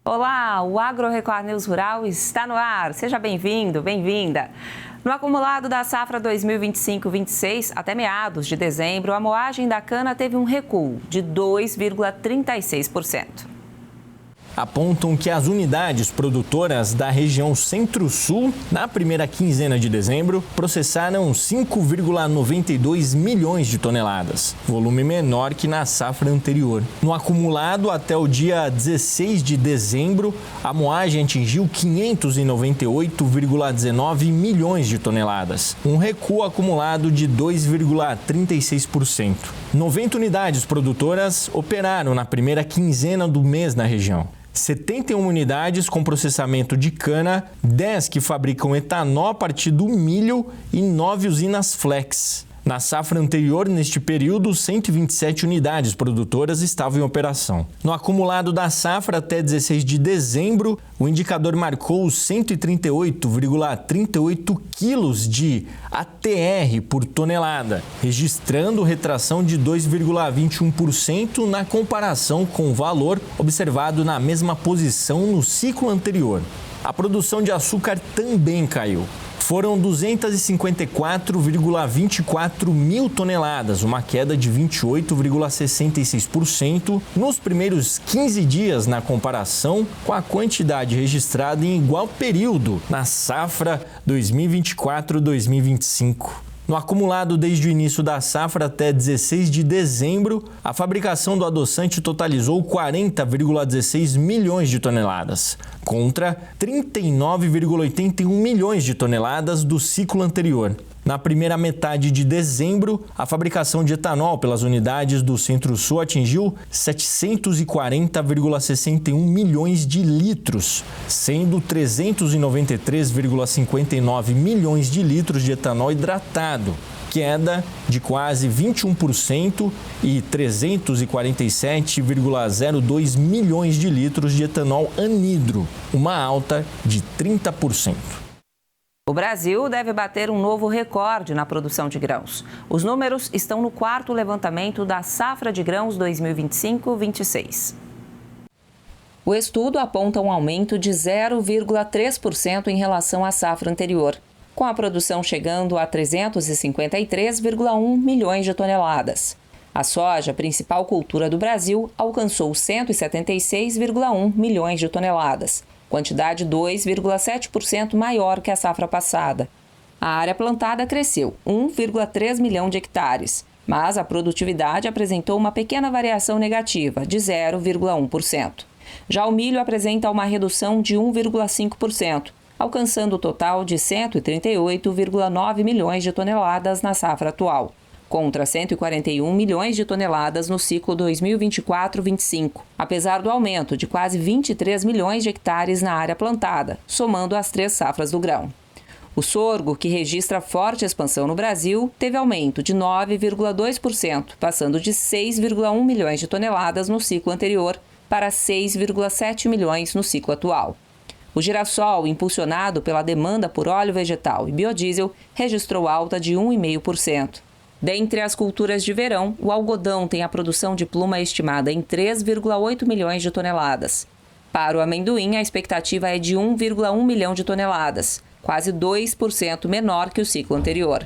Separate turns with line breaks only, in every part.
Olá, o AgroRecord News Rural está no ar. Seja bem-vindo, bem-vinda. No acumulado da safra 2025-26, até meados de dezembro, a moagem da cana teve um recuo de 2,36%.
Apontam que as unidades produtoras da região Centro-Sul, na primeira quinzena de dezembro, processaram 5,92 milhões de toneladas, volume menor que na safra anterior. No acumulado, até o dia 16 de dezembro, a moagem atingiu 598,19 milhões de toneladas, um recuo acumulado de 2,36%. 90 unidades produtoras operaram na primeira quinzena do mês na região. 71 unidades com processamento de cana, 10 que fabricam etanol a partir do milho e 9 usinas flex. Na safra anterior, neste período, 127 unidades produtoras estavam em operação. No acumulado da safra até 16 de dezembro, o indicador marcou 138,38 quilos de ATR por tonelada, registrando retração de 2,21% na comparação com o valor observado na mesma posição no ciclo anterior. A produção de açúcar também caiu. Foram 254,24 mil toneladas, uma queda de 28,66% nos primeiros 15 dias na comparação com a quantidade registrada em igual período na safra 2024-2025. No acumulado desde o início da safra até 16 de dezembro, a fabricação do adoçante totalizou 40,16 milhões de toneladas, contra 39,81 milhões de toneladas do ciclo anterior. Na primeira metade de dezembro, a fabricação de etanol pelas unidades do Centro-Sul atingiu 740,61 milhões de litros, sendo 393,59 milhões de litros de etanol hidratado, queda de quase 21%, e 347,02 milhões de litros de etanol anidro, uma alta de 30%.
O Brasil deve bater um novo recorde na produção de grãos. Os números estão no quarto levantamento da safra de grãos 2025-26. O estudo aponta um aumento de 0,3% em relação à safra anterior, com a produção chegando a 353,1 milhões de toneladas. A soja, principal cultura do Brasil, alcançou 176,1 milhões de toneladas, quantidade 2,7% maior que a safra passada. A área plantada cresceu 1,3 milhão de hectares, mas a produtividade apresentou uma pequena variação negativa, de 0,1%. Já o milho apresenta uma redução de 1,5%, alcançando o total de 138,9 milhões de toneladas na safra atual, contra 141 milhões de toneladas no ciclo 2024-25, apesar do aumento de quase 23 milhões de hectares na área plantada, somando as 3 safras do grão. O sorgo, que registra forte expansão no Brasil, teve aumento de 9,2%, passando de 6,1 milhões de toneladas no ciclo anterior para 6,7 milhões no ciclo atual. O girassol, impulsionado pela demanda por óleo vegetal e biodiesel, registrou alta de 1,5%. Dentre as culturas de verão, o algodão tem a produção de pluma estimada em 3,8 milhões de toneladas. Para o amendoim, a expectativa é de 1,1 milhão de toneladas, quase 2% menor que o ciclo anterior.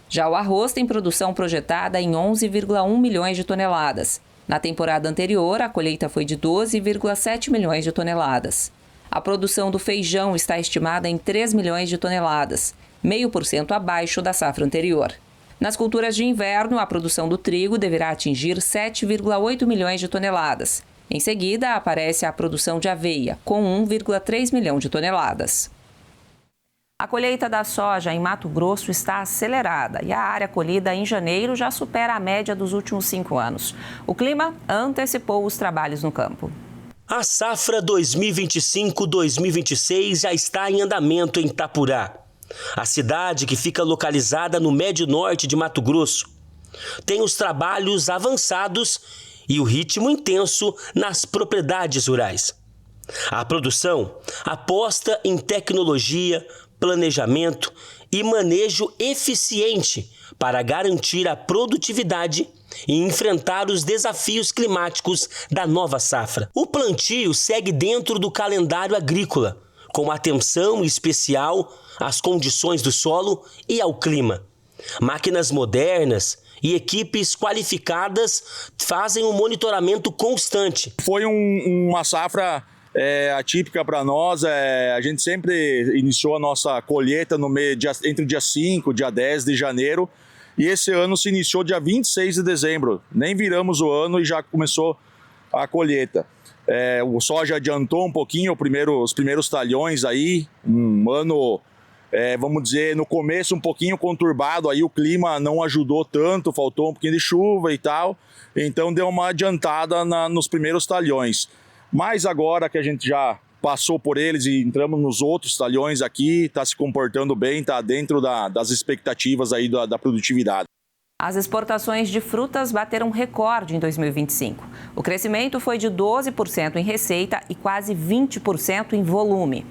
Já o arroz tem produção projetada em 11,1 milhões de toneladas. Na temporada anterior, a colheita foi de 12,7 milhões de toneladas. A produção do feijão está estimada em 3 milhões de toneladas, 0,5% abaixo da safra anterior. Nas culturas de inverno, a produção do trigo deverá atingir 7,8 milhões de toneladas. Em seguida, aparece a produção de aveia, com 1,3 milhão de toneladas. A colheita da soja em Mato Grosso está acelerada e a área colhida em janeiro já supera a média dos últimos 5 anos. O clima antecipou os trabalhos no campo.
A safra 2025-2026 já está em andamento em Itapurá, a cidade que fica localizada no médio norte de Mato Grosso. Tem os trabalhos avançados e o ritmo intenso nas propriedades rurais. A produção aposta em tecnologia, planejamento e manejo eficiente para garantir a produtividade e enfrentar os desafios climáticos da nova safra. O plantio segue dentro do calendário agrícola, com atenção especial às condições do solo e ao clima. Máquinas modernas e equipes qualificadas fazem um monitoramento constante.
Foi uma safra atípica para nós. A gente sempre iniciou a nossa colheita entre o dia 5 e dia 10 de janeiro. E esse ano se iniciou dia 26 de dezembro. Nem viramos o ano e já começou a colheita. O soja adiantou um pouquinho os primeiros talhões aí. Um ano, vamos dizer, no começo um pouquinho conturbado. Aí o clima não ajudou tanto, faltou um pouquinho de chuva e tal. Então deu uma adiantada nos primeiros talhões. Mas agora que a gente já passou por eles e entramos nos outros talhões aqui, está se comportando bem, está dentro das expectativas aí da produtividade.
As exportações de frutas bateram recorde em 2025. O crescimento foi de 12% em receita e quase 20% em volume.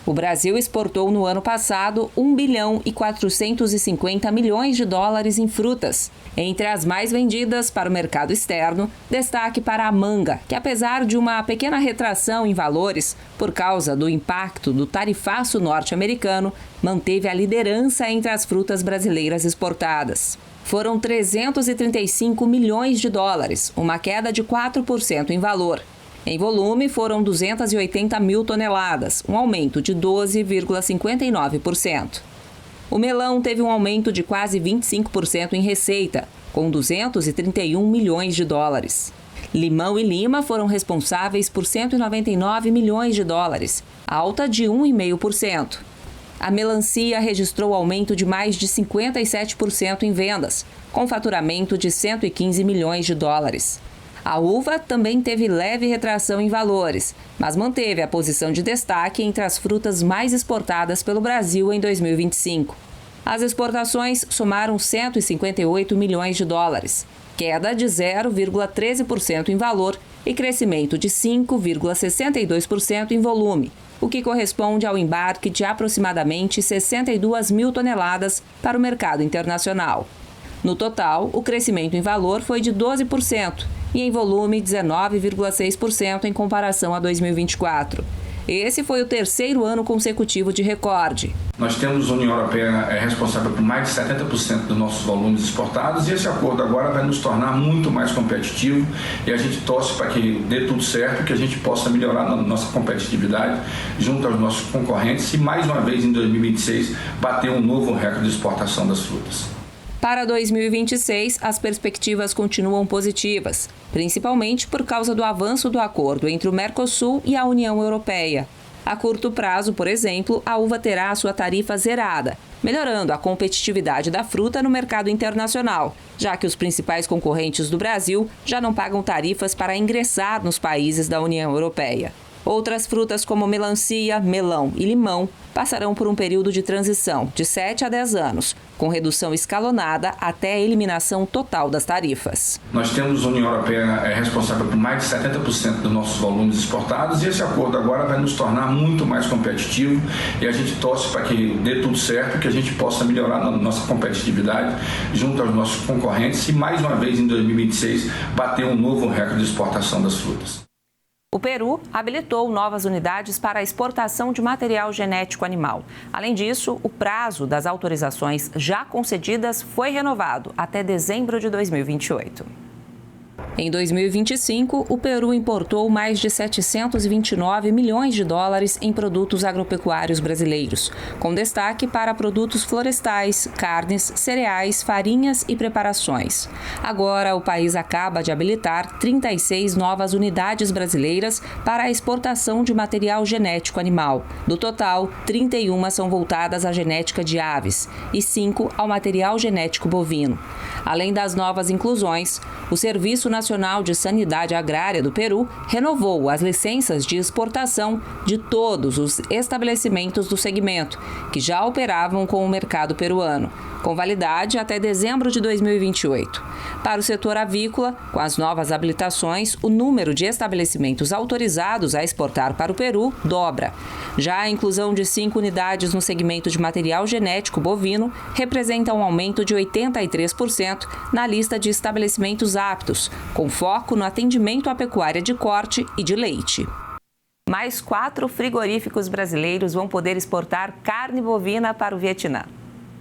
O Brasil exportou no ano passado 1 bilhão e 450 milhões de dólares em frutas. Entre as mais vendidas para o mercado externo, destaque para a manga, que apesar de uma pequena retração em valores por causa do impacto do tarifaço norte-americano, manteve a liderança entre as frutas brasileiras exportadas. Foram 335 milhões de dólares, uma queda de 4% em valor. Em volume, foram 280 mil toneladas, um aumento de 12,59%. O melão teve um aumento de quase 25% em receita, com 231 milhões de dólares. Limão e lima foram responsáveis por 199 milhões de dólares, alta de 1,5%. A melancia registrou aumento de mais de 57% em vendas, com faturamento de 115 milhões de dólares. A uva também teve leve retração em valores, mas manteve a posição de destaque entre as frutas mais exportadas pelo Brasil em 2025. As exportações somaram 158 milhões de dólares, queda de 0,13% em valor e crescimento de 5,62% em volume, o que corresponde ao embarque de aproximadamente 62 mil toneladas para o mercado internacional. No total, o crescimento em valor foi de 12% e em volume 19,6% em comparação a 2024. Esse foi o terceiro ano consecutivo de recorde.
Nós temos a União Europeia responsável por mais de 70% dos nossos volumes exportados e esse acordo agora vai nos tornar muito mais competitivo e a gente torce para que dê tudo certo, que a gente possa melhorar a nossa competitividade junto aos nossos concorrentes e mais uma vez em 2026 bater um novo recorde de exportação das frutas.
Para 2026, as perspectivas continuam positivas, principalmente por causa do avanço do acordo entre o Mercosul e a União Europeia. A curto prazo, por exemplo, a uva terá a sua tarifa zerada, melhorando a competitividade da fruta no mercado internacional, já que os principais concorrentes do Brasil já não pagam tarifas para ingressar nos países da União Europeia. Outras frutas como melancia, melão e limão passarão por um período de transição de 7 a 10 anos, com redução escalonada até a eliminação total das tarifas.
Nós temos a União Europeia responsável por mais de 70% dos nossos volumes exportados e esse acordo agora vai nos tornar muito mais competitivo e a gente torce para que dê tudo certo, que a gente possa melhorar a nossa competitividade junto aos nossos concorrentes e mais uma vez em 2026 bater um novo recorde de exportação das frutas.
O Peru habilitou novas unidades para a exportação de material genético animal. Além disso, o prazo das autorizações já concedidas foi renovado até dezembro de 2028. Em 2025, o Peru importou mais de 729 milhões de dólares em produtos agropecuários brasileiros, com destaque para produtos florestais, carnes, cereais, farinhas e preparações. Agora, o país acaba de habilitar 36 novas unidades brasileiras para a exportação de material genético animal. Do total, 31 são voltadas à genética de aves e 5 ao material genético bovino. Além das novas inclusões, o Serviço Nacional de Sanidade Agrária do Peru renovou as licenças de exportação de todos os estabelecimentos do segmento, que já operavam com o mercado peruano. com validade até dezembro de 2028. Para o setor avícola, com as novas habilitações, o número de estabelecimentos autorizados a exportar para o Peru dobra. Já a inclusão de 5 unidades no segmento de material genético bovino representa um aumento de 83% na lista de estabelecimentos aptos, com foco no atendimento à pecuária de corte e de leite. Mais 4 frigoríficos brasileiros vão poder exportar carne bovina para o Vietnã.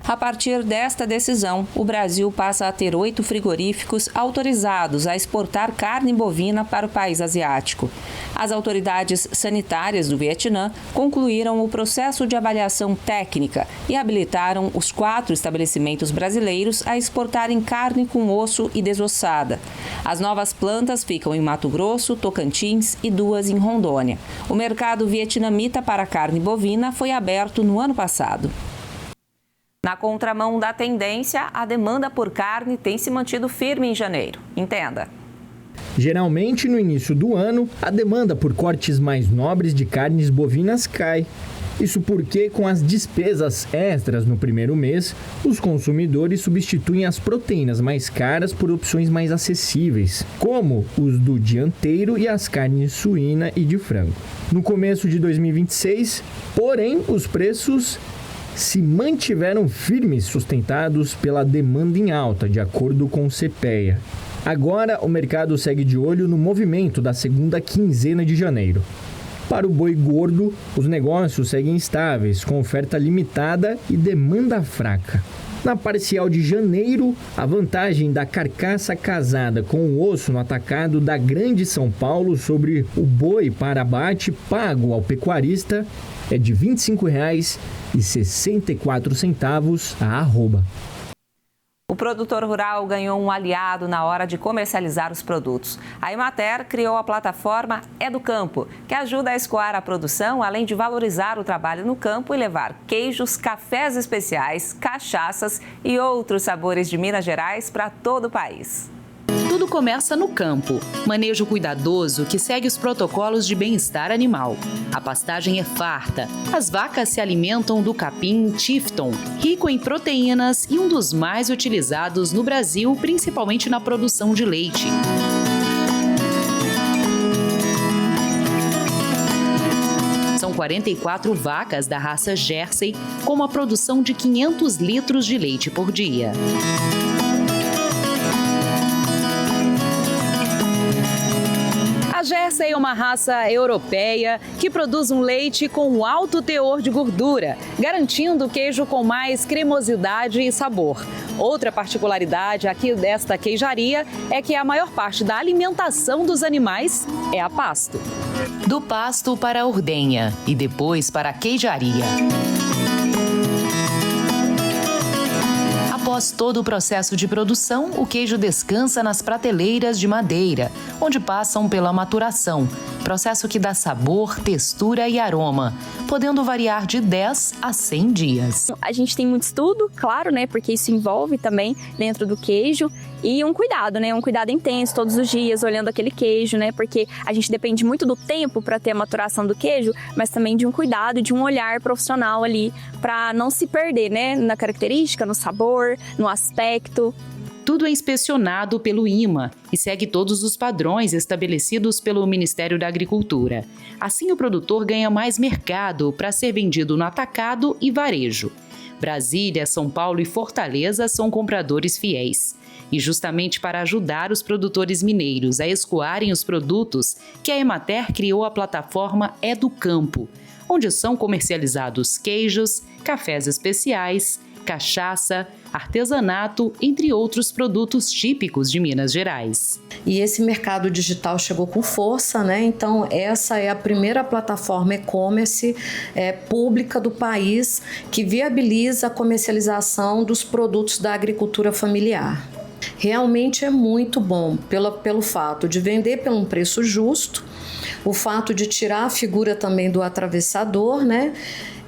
A partir desta decisão, o Brasil passa a ter 8 frigoríficos autorizados a exportar carne bovina para o país asiático. As autoridades sanitárias do Vietnã concluíram o processo de avaliação técnica e habilitaram os 4 estabelecimentos brasileiros a exportarem carne com osso e desossada. As novas plantas ficam em Mato Grosso, Tocantins e 2 em Rondônia. O mercado vietnamita para carne bovina foi aberto no ano passado. Na contramão da tendência, a demanda por carne tem se mantido firme em janeiro. Entenda.
Geralmente, no início do ano, a demanda por cortes mais nobres de carnes bovinas cai. Isso porque, com as despesas extras no primeiro mês, os consumidores substituem as proteínas mais caras por opções mais acessíveis, como os do dianteiro e as carnes suína e de frango. No começo de 2026, porém, os preços se mantiveram firmes, sustentados pela demanda em alta, de acordo com o CPEA. Agora, o mercado segue de olho no movimento da segunda quinzena de janeiro. Para o boi gordo, os negócios seguem estáveis, com oferta limitada e demanda fraca. Na parcial de janeiro, a vantagem da carcaça casada com o osso no atacado da Grande São Paulo sobre o boi para abate pago ao pecuarista é de R$ 25,64 a arroba.
O produtor rural ganhou um aliado na hora de comercializar os produtos. A Emater criou a plataforma É do Campo, que ajuda a escoar a produção, além de valorizar o trabalho no campo e levar queijos, cafés especiais, cachaças e outros sabores de Minas Gerais para todo o país.
Tudo começa no campo. Manejo cuidadoso que segue os protocolos de bem-estar animal. A pastagem é farta. As vacas se alimentam do capim Tifton, rico em proteínas e um dos mais utilizados no Brasil, principalmente na produção de leite. São 44 vacas da raça Jersey, com uma produção de 500 litros de leite por dia. A Jersey é uma raça europeia que produz um leite com alto teor de gordura, garantindo o queijo com mais cremosidade e sabor. Outra particularidade aqui desta queijaria é que a maior parte da alimentação dos animais é a pasto. Do pasto para a ordenha e depois para a queijaria. Após todo o processo de produção, o queijo descansa nas prateleiras de madeira, onde passam pela maturação, processo que dá sabor, textura e aroma, podendo variar de 10 a 100 dias.
A gente tem muito estudo, claro, né, porque isso envolve também dentro do queijo e um cuidado, né, um cuidado intenso todos os dias, olhando aquele queijo, né, porque a gente depende muito do tempo para ter a maturação do queijo, mas também de um cuidado, de um olhar profissional ali, para não se perder, né, na característica, no sabor, no aspecto.
Tudo é inspecionado pelo IMA e segue todos os padrões estabelecidos pelo Ministério da Agricultura. Assim, o produtor ganha mais mercado para ser vendido no atacado e varejo. Brasília, São Paulo e Fortaleza são compradores fiéis. E justamente para ajudar os produtores mineiros a escoarem os produtos, que a Emater criou a plataforma É do Campo, onde são comercializados queijos, cafés especiais, cachaça, artesanato, entre outros produtos típicos de Minas Gerais.
E esse mercado digital chegou com força, né? Então essa é a primeira plataforma e-commerce pública do país que viabiliza a comercialização dos produtos da agricultura familiar. Realmente é muito bom pelo fato de vender por um preço justo, o fato de tirar a figura também do atravessador, né?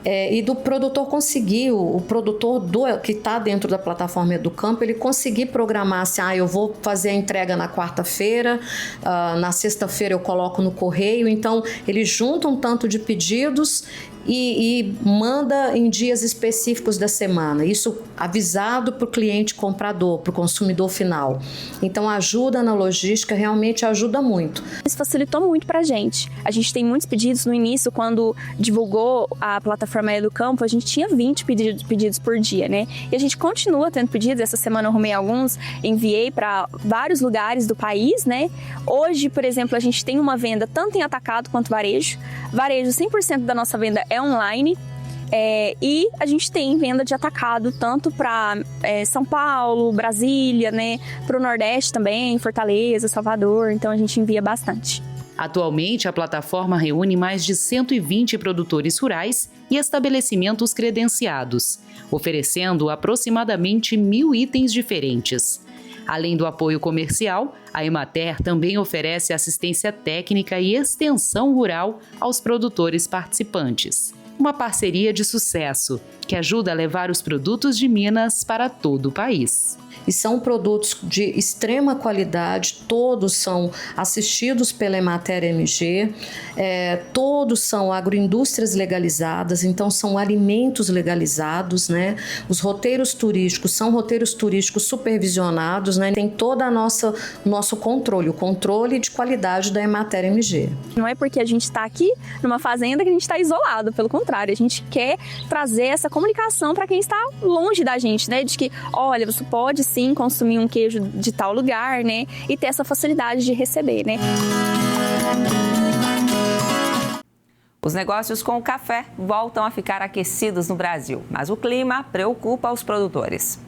E do produtor conseguir, o produtor que está dentro da plataforma do campo, ele conseguir programar assim, eu vou fazer a entrega na quarta-feira, na sexta-feira eu coloco no correio, então ele junta um tanto de pedidos e manda em dias específicos da semana. Isso avisado para o cliente comprador, para o consumidor final. Então, ajuda na logística, realmente ajuda muito.
Isso facilitou muito para a gente. A gente tem muitos pedidos no início, quando divulgou a plataforma Educampo, a gente tinha 20 pedidos por dia, né? E a gente continua tendo pedidos. Essa semana eu arrumei alguns, enviei para vários lugares do país, né? Hoje, por exemplo, a gente tem uma venda tanto em atacado quanto varejo. Varejo, 100% da nossa venda é online. E a gente tem venda de atacado tanto para São Paulo, Brasília, né? Para o Nordeste também, Fortaleza, Salvador. Então a gente envia bastante.
Atualmente, a plataforma reúne mais de 120 produtores rurais e estabelecimentos credenciados, oferecendo aproximadamente 1.000 itens diferentes. Além do apoio comercial, a Emater também oferece assistência técnica e extensão rural aos produtores participantes. Uma parceria de sucesso que ajuda a levar os produtos de Minas para todo o país.
E são produtos de extrema qualidade, todos são assistidos pela Emater MG, todos são agroindústrias legalizadas, então são alimentos legalizados, né? Os roteiros turísticos são roteiros turísticos supervisionados, né? Tem todo nosso controle, o controle de qualidade da Emater MG.
Não é porque a gente está aqui numa fazenda que a gente está isolado, pelo contrário, a gente quer trazer essa comunicação para quem está longe da gente, né? De que, olha, você pode sim consumir um queijo de tal lugar, né? E ter essa facilidade de receber, né?
Os negócios com o café voltam a ficar aquecidos no Brasil, mas o clima preocupa os produtores.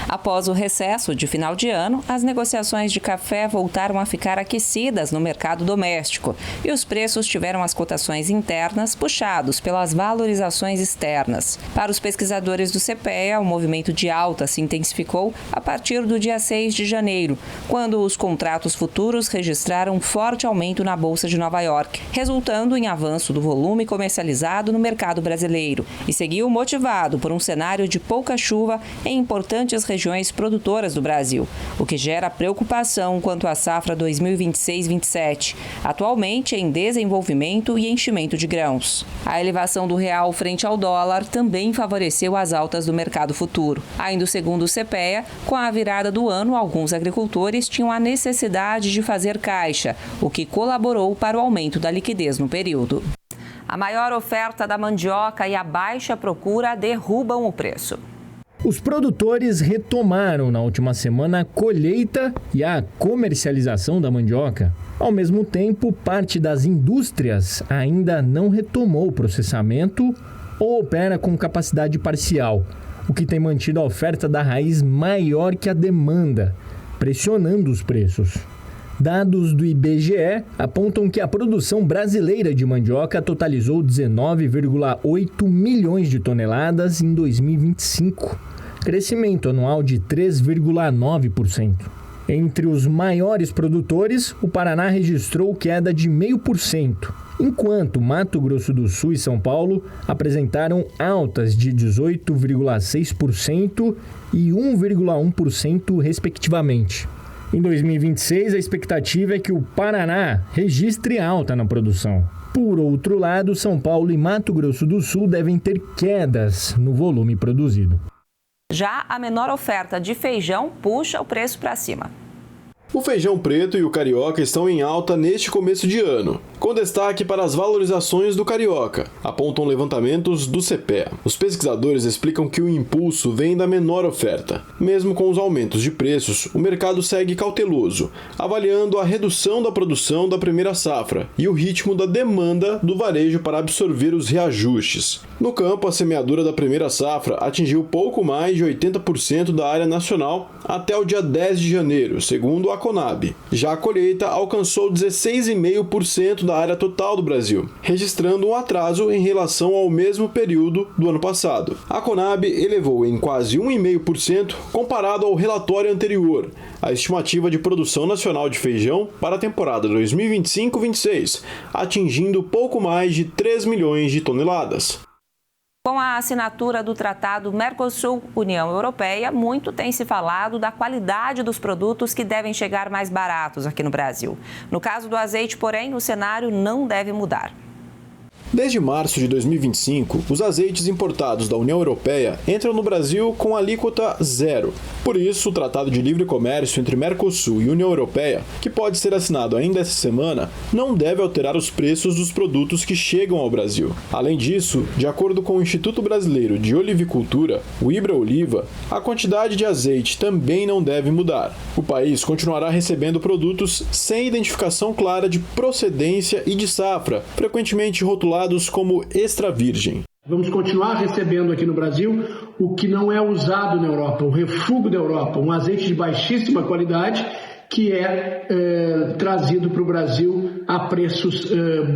Após o recesso de final de ano, as negociações de café voltaram a ficar aquecidas no mercado doméstico e os preços tiveram as cotações internas puxados pelas valorizações externas. Para os pesquisadores do CPEA, o movimento de alta se intensificou a partir do dia 6 de janeiro, quando os contratos futuros registraram um forte aumento na Bolsa de Nova York, resultando em avanço do volume comercializado no mercado brasileiro, e seguiu motivado por um cenário de pouca chuva em importantes regiões produtoras do Brasil, o que gera preocupação quanto à safra 2026-27, atualmente em desenvolvimento e enchimento de grãos. A elevação do real frente ao dólar também favoreceu as altas do mercado futuro. Ainda segundo o CPEA, com a virada do ano, alguns agricultores tinham a necessidade de fazer caixa, o que colaborou para o aumento da liquidez no período. A maior oferta da mandioca e a baixa procura derrubam o preço.
Os produtores retomaram na última semana a colheita e a comercialização da mandioca. Ao mesmo tempo, parte das indústrias ainda não retomou o processamento ou opera com capacidade parcial, o que tem mantido a oferta da raiz maior que a demanda, pressionando os preços. Dados do IBGE apontam que a produção brasileira de mandioca totalizou 19,8 milhões de toneladas em 2025. Crescimento anual de 3,9%. Entre os maiores produtores, o Paraná registrou queda de 0,5%, enquanto Mato Grosso do Sul e São Paulo apresentaram altas de 18,6% e 1,1%, respectivamente. Em 2026, a expectativa é que o Paraná registre alta na produção. Por outro lado, São Paulo e Mato Grosso do Sul devem ter quedas no volume produzido.
Já a menor oferta de feijão puxa o preço para cima.
O feijão preto e o carioca estão em alta neste começo de ano, com destaque para as valorizações do carioca, apontam levantamentos do CPEA. Os pesquisadores explicam que o impulso vem da menor oferta. Mesmo com os aumentos de preços, o mercado segue cauteloso, avaliando a redução da produção da primeira safra e o ritmo da demanda do varejo para absorver os reajustes. No campo, a semeadura da primeira safra atingiu pouco mais de 80% da área nacional até o dia 10 de janeiro, segundo a Conab. Já a colheita alcançou 16,5% da área total do Brasil, registrando um atraso em relação ao mesmo período do ano passado. A Conab elevou em quase 1,5% comparado ao relatório anterior a estimativa de produção nacional de feijão para a temporada 2025-26, atingindo pouco mais de 3 milhões de toneladas.
Com a assinatura do Tratado Mercosul-União Europeia, muito tem se falado da qualidade dos produtos que devem chegar mais baratos aqui no Brasil. No caso do azeite, porém, o cenário não deve mudar.
Desde março de 2025, os azeites importados da União Europeia entram no Brasil com alíquota zero. Por isso, o Tratado de Livre Comércio entre Mercosul e União Europeia, que pode ser assinado ainda essa semana, não deve alterar os preços dos produtos que chegam ao Brasil. Além disso, de acordo com o Instituto Brasileiro de Olivicultura, o IBRA-Oliva, a quantidade de azeite também não deve mudar. O país continuará recebendo produtos sem identificação clara de procedência e de safra, frequentemente rotulados como extra virgem.
Vamos continuar recebendo aqui no Brasil o que não é usado na Europa, o refúgio da Europa, um azeite de baixíssima qualidade que é trazido para o Brasil a preços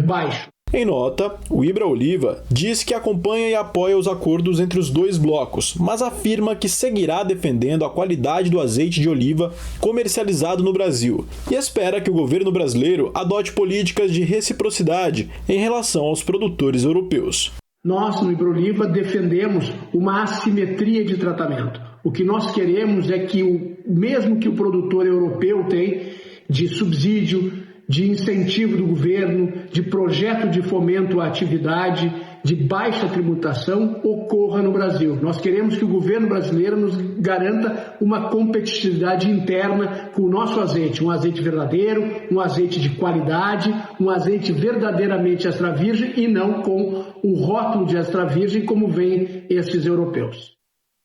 baixos.
Em nota, o IBRA-Oliva diz que acompanha e apoia os acordos entre os dois blocos, mas afirma que seguirá defendendo a qualidade do azeite de oliva comercializado no Brasil e espera que o governo brasileiro adote políticas de reciprocidade em relação aos produtores europeus.
Nós, no IBRA-Oliva, defendemos uma assimetria de tratamento. O que nós queremos é que o mesmo que o produtor europeu tem de subsídio, de incentivo do governo, de projeto de fomento à atividade, de baixa tributação, ocorra no Brasil. Nós queremos que o governo brasileiro nos garanta uma competitividade interna com o nosso azeite, um azeite verdadeiro, um azeite de qualidade, um azeite verdadeiramente extra virgem e não com o rótulo de extra virgem como veem esses europeus.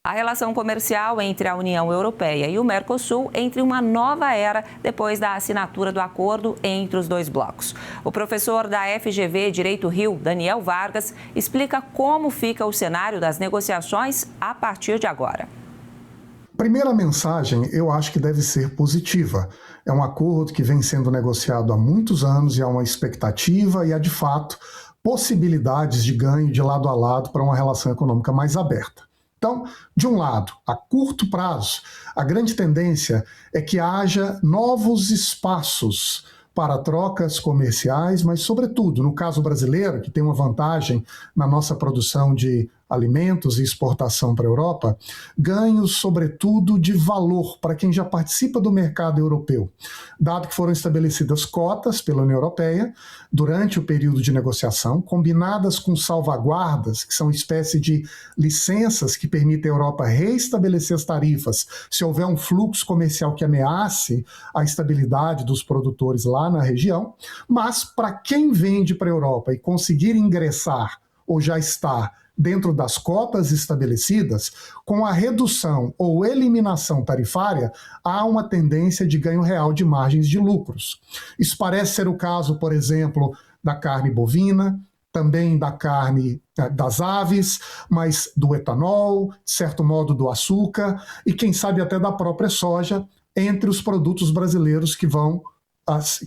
A relação comercial entre a União Europeia e o Mercosul entra em uma nova era depois da assinatura do acordo entre os dois blocos. O professor da FGV Direito Rio, Daniel Vargas, explica como fica o cenário das negociações a partir de agora.
Primeira mensagem, eu acho que deve ser positiva. É um acordo que vem sendo negociado há muitos anos e há uma expectativa e há, de fato, possibilidades de ganho de lado a lado para uma relação econômica mais aberta. Então, de um lado, a curto prazo, a grande tendência é que haja novos espaços para trocas comerciais, mas, sobretudo, no caso brasileiro, que tem uma vantagem na nossa produção de alimentos e exportação para a Europa, ganhos, sobretudo, de valor para quem já participa do mercado europeu, dado que foram estabelecidas cotas pela União Europeia durante o período de negociação, combinadas com salvaguardas, que são espécie de licenças que permitem a Europa reestabelecer as tarifas se houver um fluxo comercial que ameace a estabilidade dos produtores lá na região, mas para quem vende para a Europa e conseguir ingressar ou já estar dentro das cotas estabelecidas, com a redução ou eliminação tarifária, há uma tendência de ganho real de margens de lucros. Isso parece ser o caso, por exemplo, da carne bovina, também da carne das aves, mas do etanol, de certo modo do açúcar e, quem sabe, até da própria soja, entre os produtos brasileiros que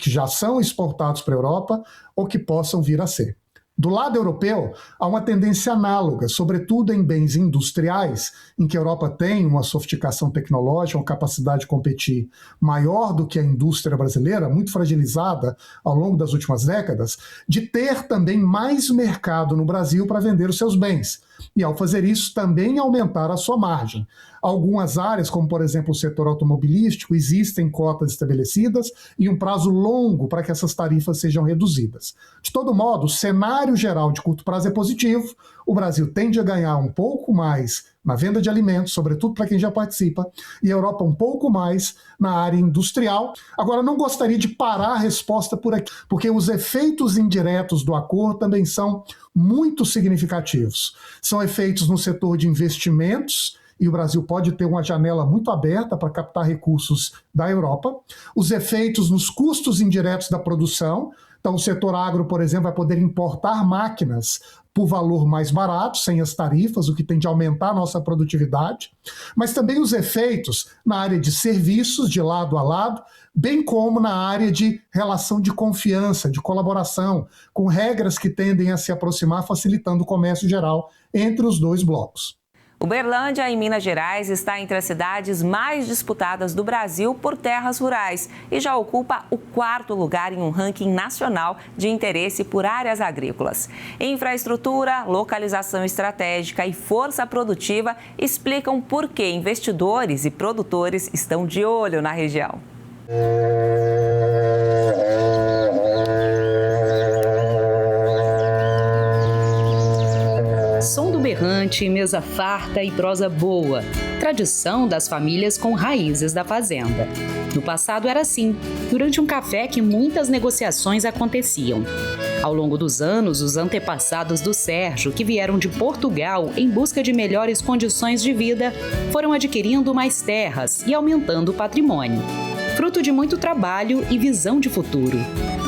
já são exportados para a Europa ou que possam vir a ser. Do lado europeu, há uma tendência análoga, sobretudo em bens industriais, em que a Europa tem uma sofisticação tecnológica, uma capacidade de competir maior do que a indústria brasileira, muito fragilizada ao longo das últimas décadas, de ter também mais mercado no Brasil para vender os seus bens. E, ao fazer isso, também aumentar a sua margem. Algumas áreas, como por exemplo o setor automobilístico, existem cotas estabelecidas e um prazo longo para que essas tarifas sejam reduzidas. De todo modo, o cenário geral de curto prazo é positivo. O Brasil tende a ganhar um pouco mais na venda de alimentos, sobretudo para quem já participa, e a Europa um pouco mais na área industrial. Agora, não gostaria de parar a resposta por aqui, porque os efeitos indiretos do acordo também são muito significativos. São efeitos no setor de investimentos, e o Brasil pode ter uma janela muito aberta para captar recursos da Europa. Os efeitos nos custos indiretos da produção. Então, o setor agro, por exemplo, vai poder importar máquinas por valor mais barato, sem as tarifas, o que tende a aumentar a nossa produtividade. Mas também os efeitos na área de serviços, de lado a lado, bem como na área de relação de confiança, de colaboração, com regras que tendem a se aproximar, facilitando o comércio geral entre os dois blocos.
Uberlândia, em Minas Gerais, está entre as cidades mais disputadas do Brasil por terras rurais e já ocupa o 4º lugar em um ranking nacional de interesse por áreas agrícolas. Infraestrutura, localização estratégica e força produtiva explicam por que investidores e produtores estão de olho na região.
abundante, mesa farta e prosa boa. Tradição das famílias com raízes da fazenda. No passado era assim, durante um café que muitas negociações aconteciam. Ao longo dos anos, os antepassados do Sérgio, que vieram de Portugal em busca de melhores condições de vida, foram adquirindo mais terras e aumentando o patrimônio. Fruto de muito trabalho e visão de futuro.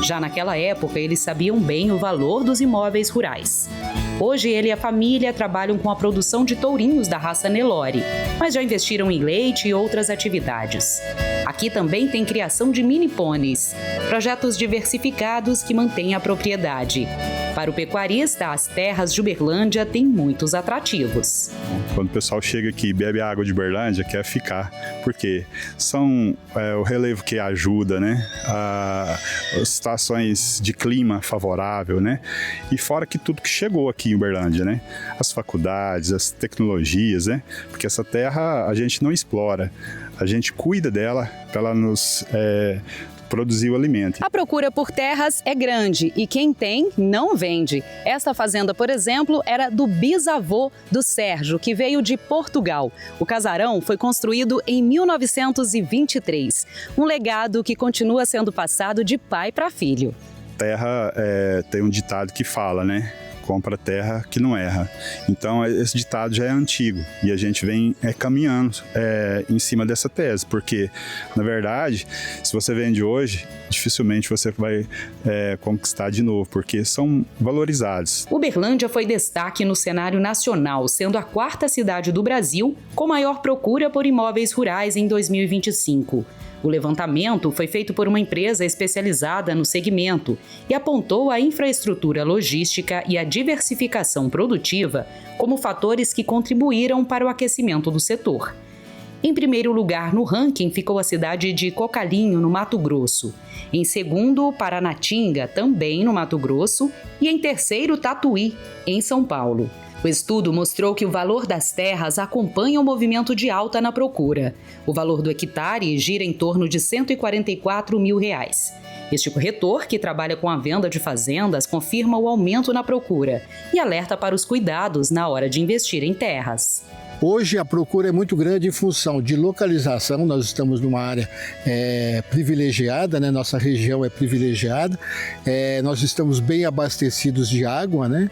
Já naquela época, eles sabiam bem o valor dos imóveis rurais. Hoje, ele e a família trabalham com a produção de tourinhos da raça Nelore, mas já investiram em leite e outras atividades. Aqui também tem criação de mini pôneis, projetos diversificados que mantêm a propriedade. Para o pecuarista, as terras de Uberlândia têm muitos atrativos.
Quando o pessoal chega aqui e bebe a água de Uberlândia, quer ficar, porque são o relevo que ajuda, né? As situações de clima favorável, né? E fora que tudo que chegou aqui em Uberlândia, né? As faculdades, as tecnologias, né? Porque essa terra a gente não explora, a gente cuida dela para ela nos produzir o alimento.
A procura por terras é grande e quem tem não vende. Esta fazenda, por exemplo, era do bisavô do Sérgio, que veio de Portugal. O casarão foi construído em 1923, um legado que continua sendo passado de pai para filho.
Terra tem um ditado que fala, né? Compra terra que não erra. Então, esse ditado já é antigo e a gente vem caminhando em cima dessa tese, porque, na verdade, se você vende hoje, dificilmente você vai conquistar de novo, porque são valorizados.
Uberlândia foi destaque no cenário nacional, sendo a 4ª cidade do Brasil com maior procura por imóveis rurais em 2025. O levantamento foi feito por uma empresa especializada no segmento e apontou a infraestrutura logística e a diversificação produtiva como fatores que contribuíram para o aquecimento do setor. Em primeiro lugar no ranking ficou a cidade de Cocalinho, no Mato Grosso. Em segundo, Paranatinga, também no Mato Grosso. E em terceiro, Tatuí, em São Paulo. O estudo mostrou que o valor das terras acompanha o movimento de alta na procura. O valor do hectare gira em torno de R$ 144 mil. Este corretor, que trabalha com a venda de fazendas, confirma o aumento na procura e alerta para os cuidados na hora de investir em terras.
Hoje a procura é muito grande em função de localização, nós estamos numa área privilegiada, né? Nossa região é privilegiada, nós estamos bem abastecidos de água, né?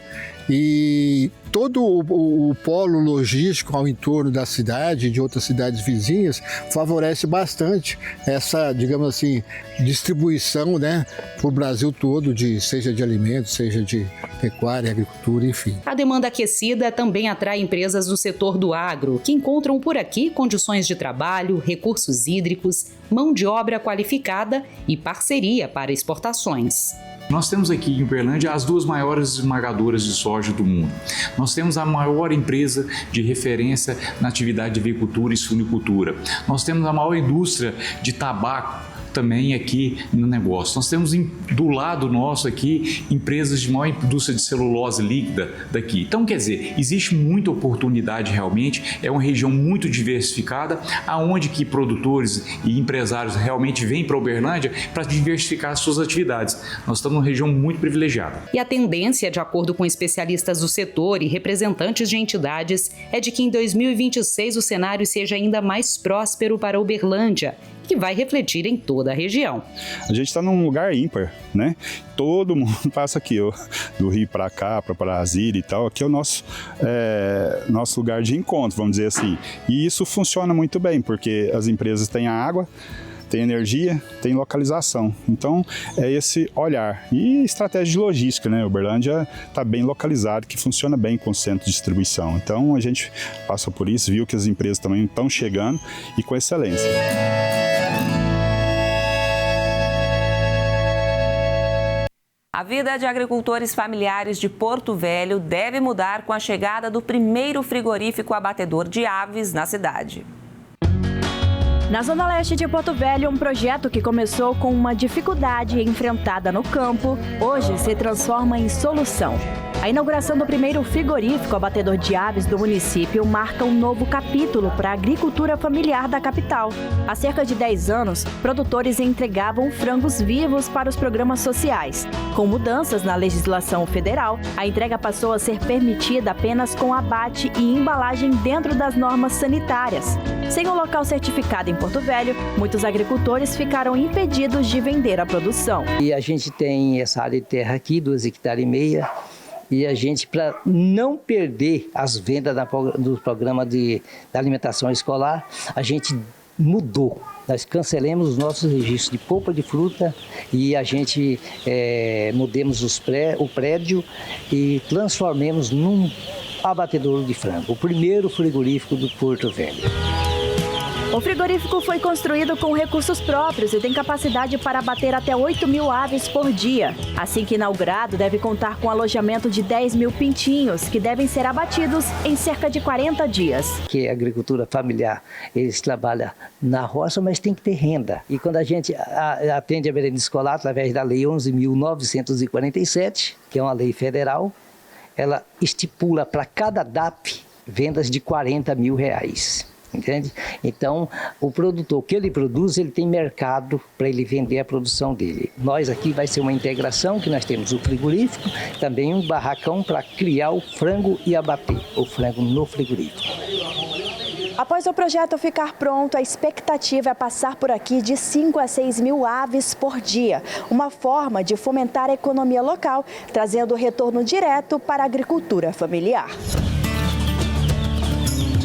E todo o polo logístico ao entorno da cidade e de outras cidades vizinhas favorece bastante essa, digamos assim, distribuição, né, para o Brasil todo, seja de alimentos, seja de pecuária, agricultura, enfim.
A demanda aquecida também atrai empresas do setor do agro, que encontram por aqui condições de trabalho, recursos hídricos, mão de obra qualificada e parceria para exportações.
Nós temos aqui em Uberlândia as 2 maiores esmagadoras de soja do mundo. Nós temos a maior empresa de referência na atividade de avicultura e suinicultura. Nós temos a maior indústria de tabaco também aqui no negócio. Nós temos do lado nosso aqui empresas de maior indústria de celulose líquida daqui. Então, quer dizer, existe muita oportunidade realmente, é uma região muito diversificada, aonde que produtores e empresários realmente vêm para Uberlândia para diversificar as suas atividades. Nós estamos numa região muito privilegiada.
E a tendência, de acordo com especialistas do setor e representantes de entidades, é de que em 2026 o cenário seja ainda mais próspero para Uberlândia, que vai refletir em toda a região.
A gente está num lugar ímpar, né? Todo mundo passa aqui, do Rio para cá, para Brasília e tal. Aqui é o nosso lugar de encontro, vamos dizer assim. E isso funciona muito bem, porque as empresas têm a água, tem energia, tem localização. Então, é esse olhar. E estratégia de logística, né? Uberlândia está bem localizado, que funciona bem com o centro de distribuição. Então, a gente passou por isso, viu que as empresas também estão chegando e com excelência.
A vida de agricultores familiares de Porto Velho deve mudar com a chegada do primeiro frigorífico abatedor de aves na cidade.
Na Zona Leste de Porto Velho, um projeto que começou com uma dificuldade enfrentada no campo, hoje se transforma em solução. A inauguração do primeiro frigorífico abatedor de aves do município marca um novo capítulo para a agricultura familiar da capital. Há cerca de 10 anos, produtores entregavam frangos vivos para os programas sociais. Com mudanças na legislação federal, a entrega passou a ser permitida apenas com abate e embalagem dentro das normas sanitárias. Sem o local certificado em Porto Velho, muitos agricultores ficaram impedidos de vender a produção.
E a gente tem essa área de terra aqui, 2,5 hectares, e a gente, para não perder as vendas do programa da alimentação escolar, a gente mudou. Nós cancelamos os nossos registros de polpa de fruta e a gente mudamos o prédio e transformamos num abatedouro de frango, o primeiro frigorífico do Porto Velho.
O frigorífico foi construído com recursos próprios e tem capacidade para abater até 8.000 aves por dia. Assim que inaugurado, deve contar com alojamento de 10.000 pintinhos, que devem ser abatidos em cerca de 40 dias.
Que a agricultura familiar, eles trabalham na roça, mas tem que ter renda. E quando a gente atende a merenda escolar através da Lei 11.947, que é uma lei federal, ela estipula para cada DAP vendas de R$40 mil. Entende? Então, o produtor que ele produz, ele tem mercado para ele vender a produção dele. Nós aqui vai ser uma integração, que nós temos o frigorífico, também um barracão para criar o frango e abater o frango no frigorífico.
Após o projeto ficar pronto, a expectativa é passar por aqui de 5 a 6 mil aves por dia. Uma forma de fomentar a economia local, trazendo retorno direto para a agricultura familiar.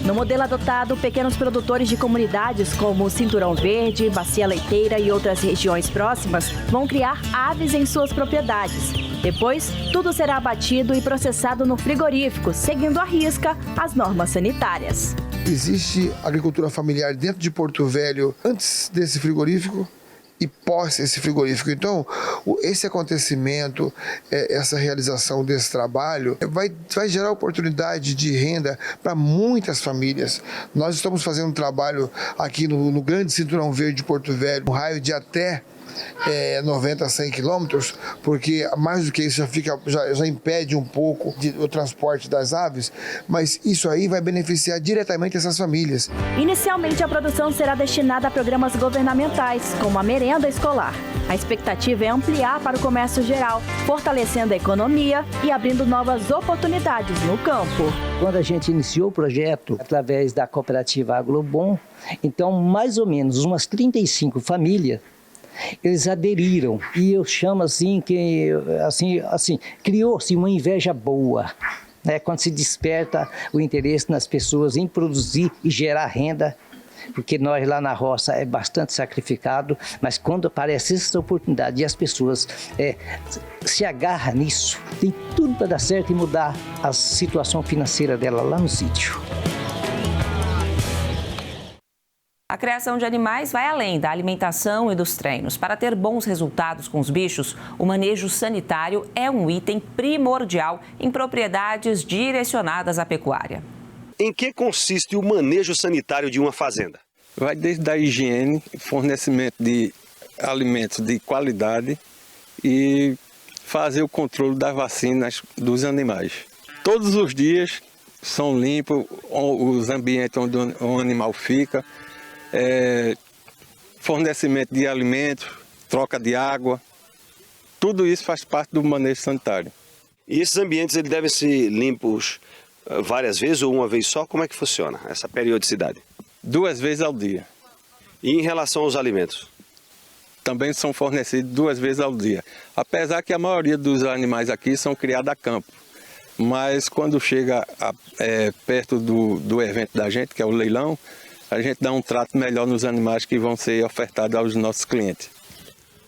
No modelo adotado, pequenos produtores de comunidades como Cinturão Verde, Bacia Leiteira e outras regiões próximas vão criar aves em suas propriedades. Depois, tudo será abatido e processado no frigorífico, seguindo à risca as normas sanitárias.
Existe agricultura familiar dentro de Porto Velho antes desse frigorífico e pós esse frigorífico. Então, esse acontecimento, essa realização desse trabalho vai gerar oportunidade de renda para muitas famílias. Nós estamos fazendo um trabalho aqui no grande Cinturão Verde de Porto Velho, um raio de até 90 a 100 quilômetros, porque mais do que isso já impede um pouco o transporte das aves, mas isso aí vai beneficiar diretamente essas famílias.
Inicialmente, a produção será destinada a programas governamentais, como a merenda escolar. A expectativa é ampliar para o comércio geral, fortalecendo a economia e abrindo novas oportunidades no campo.
Quando a gente iniciou o projeto através da cooperativa Agrobom, então mais ou menos umas 35 famílias eles aderiram, e eu chamo assim que criou-se uma inveja boa, né? Quando se desperta o interesse nas pessoas em produzir e gerar renda, porque nós lá na roça é bastante sacrificado, mas quando aparece essa oportunidade e as pessoas se agarram nisso, tem tudo para dar certo e mudar a situação financeira dela lá no sítio.
A criação de animais vai além da alimentação e dos treinos. Para ter bons resultados com os bichos, o manejo sanitário é um item primordial em propriedades direcionadas à pecuária.
Em que consiste o manejo sanitário de uma fazenda?
Vai desde a higiene, fornecimento de alimentos de qualidade e fazer o controle das vacinas dos animais. Todos os dias são limpos os ambientes onde o animal fica. Fornecimento de alimentos, troca de água, tudo isso faz parte do manejo sanitário.
E esses ambientes eles devem ser limpos várias vezes ou uma vez só? Como é que funciona essa periodicidade?
2 vezes ao dia.
E em relação aos alimentos?
Também são fornecidos 2 vezes ao dia. Apesar que a maioria dos animais aqui são criados a campo. Mas quando chega perto do evento da gente, que é o leilão, a gente dá um trato melhor nos animais que vão ser ofertados aos nossos clientes.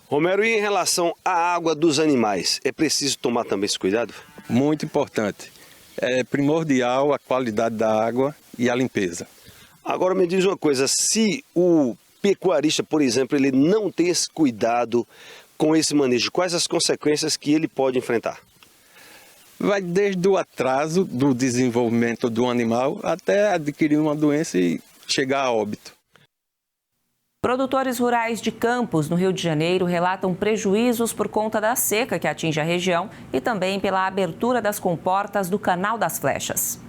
Romero, e em relação à água dos animais, é preciso tomar também esse cuidado?
Muito importante. É primordial a qualidade da água e a limpeza.
Agora me diz uma coisa, se o pecuarista, por exemplo, ele não tem esse cuidado com esse manejo, quais as consequências que ele pode enfrentar?
Vai desde o atraso do desenvolvimento do animal até adquirir uma doença e chegar a óbito.
Produtores rurais de Campos, no Rio de Janeiro, relatam prejuízos por conta da seca que atinge a região e também pela abertura das comportas do Canal das Flechas.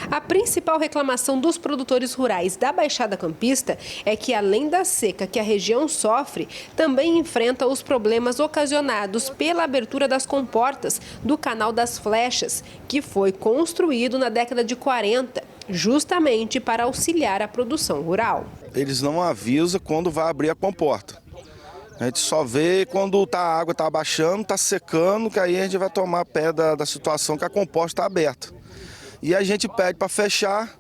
A principal reclamação dos produtores rurais da Baixada Campista é que, além da seca que a região sofre, também enfrenta os problemas ocasionados pela abertura das comportas do Canal das Flechas, que foi construído na década de 40, justamente para auxiliar a produção rural.
Eles não avisam quando vai abrir a comporta. A gente só vê quando a água está abaixando, está secando, que aí a gente vai tomar pé da situação que a comporta está aberta. E a gente pede para fechar,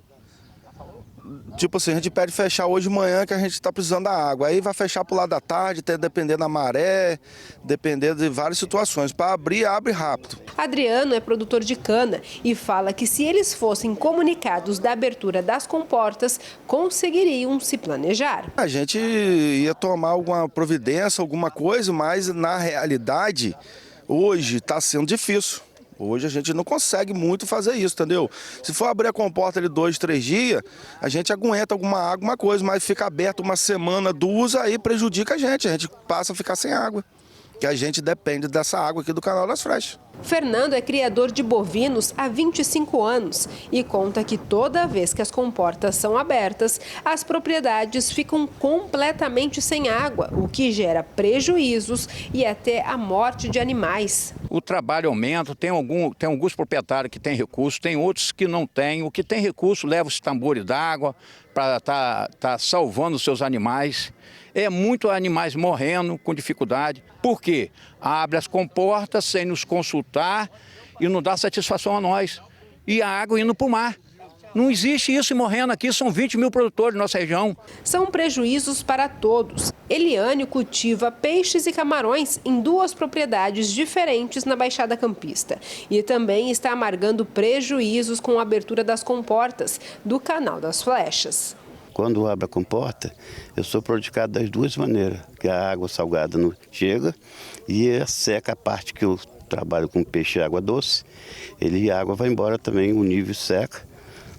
tipo assim, a gente pede fechar hoje de manhã que a gente está precisando da água. Aí vai fechar para o lado da tarde, dependendo da maré, dependendo de várias situações. Para abrir, abre rápido.
Adriano é produtor de cana e fala que se eles fossem comunicados da abertura das comportas, conseguiriam se planejar.
A gente ia tomar alguma providência, alguma coisa, mas na realidade, hoje está sendo difícil. Hoje a gente não consegue muito fazer isso, entendeu? Se for abrir a comporta ali 2, 3 dias, a gente aguenta alguma coisa, mas fica aberto uma semana, 2, aí prejudica a gente passa a ficar sem água, que a gente depende dessa água aqui do Canal das Flechas.
Fernando é criador de bovinos há 25 anos e conta que toda vez que as comportas são abertas, as propriedades ficam completamente sem água, o que gera prejuízos e até a morte de animais.
O trabalho aumenta, tem alguns proprietários que têm recurso, tem outros que não têm. O que tem recurso leva os tambores d'água para tá salvando os seus animais. É muito animais morrendo com dificuldade. Por quê? Abre as comportas sem nos consultar e não dá satisfação a nós. E a água indo para o mar. Não existe isso e morrendo aqui, são 20 mil produtores da nossa região.
São prejuízos para todos. Eliane cultiva peixes e camarões em 2 propriedades diferentes na Baixada Campista. E também está amargando prejuízos com a abertura das comportas do Canal das Flechas.
Quando abre a comporta, eu sou prejudicado das 2 maneiras, que a água salgada não chega e seca a parte que eu trabalho com peixe e água doce, a água vai embora também, o nível seca,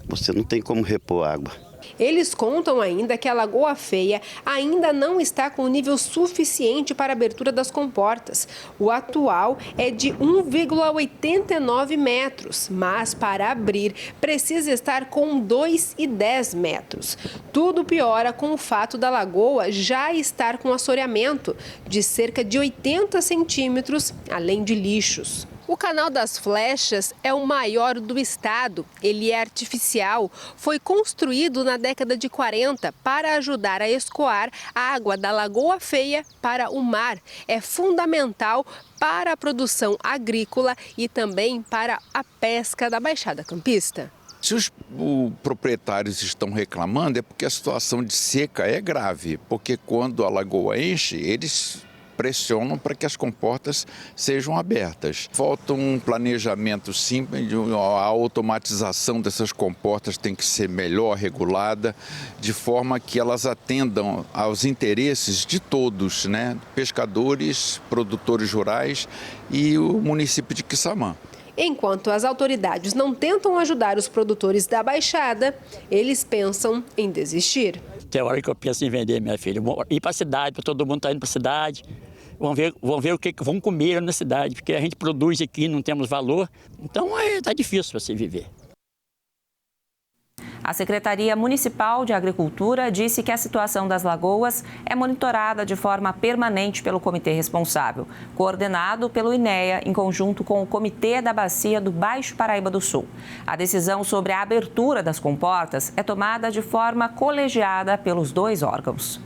você não tem como repor água.
Eles contam ainda que a Lagoa Feia ainda não está com nível suficiente para a abertura das comportas. O atual é de 1,89 metros, mas para abrir precisa estar com 2,10 metros. Tudo piora com o fato da lagoa já estar com assoreamento de cerca de 80 centímetros, além de lixos. O Canal das Flechas é o maior do estado. Ele é artificial. Foi construído na década de 40 para ajudar a escoar a água da Lagoa Feia para o mar. É fundamental para a produção agrícola e também para a pesca da Baixada Campista.
Se os proprietários estão reclamando é porque a situação de seca é grave, porque quando a lagoa enche, eles pressionam para que as comportas sejam abertas. Falta um planejamento simples, a automatização dessas comportas tem que ser melhor regulada, de forma que elas atendam aos interesses de todos, né? Pescadores, produtores rurais e o município de Quissamã.
Enquanto as autoridades não tentam ajudar os produtores da Baixada, eles pensam em desistir.
Tem hora que eu penso em vender, minha filha. Vou ir para a cidade, porque todo mundo está indo para a cidade. Vão ver o que vão comer na cidade, porque a gente produz aqui, não temos valor. Então, está difícil você viver.
A Secretaria Municipal de Agricultura disse que a situação das lagoas é monitorada de forma permanente pelo comitê responsável, coordenado pelo INEA, em conjunto com o Comitê da Bacia do Baixo Paraíba do Sul. A decisão sobre a abertura das comportas é tomada de forma colegiada pelos 2 órgãos.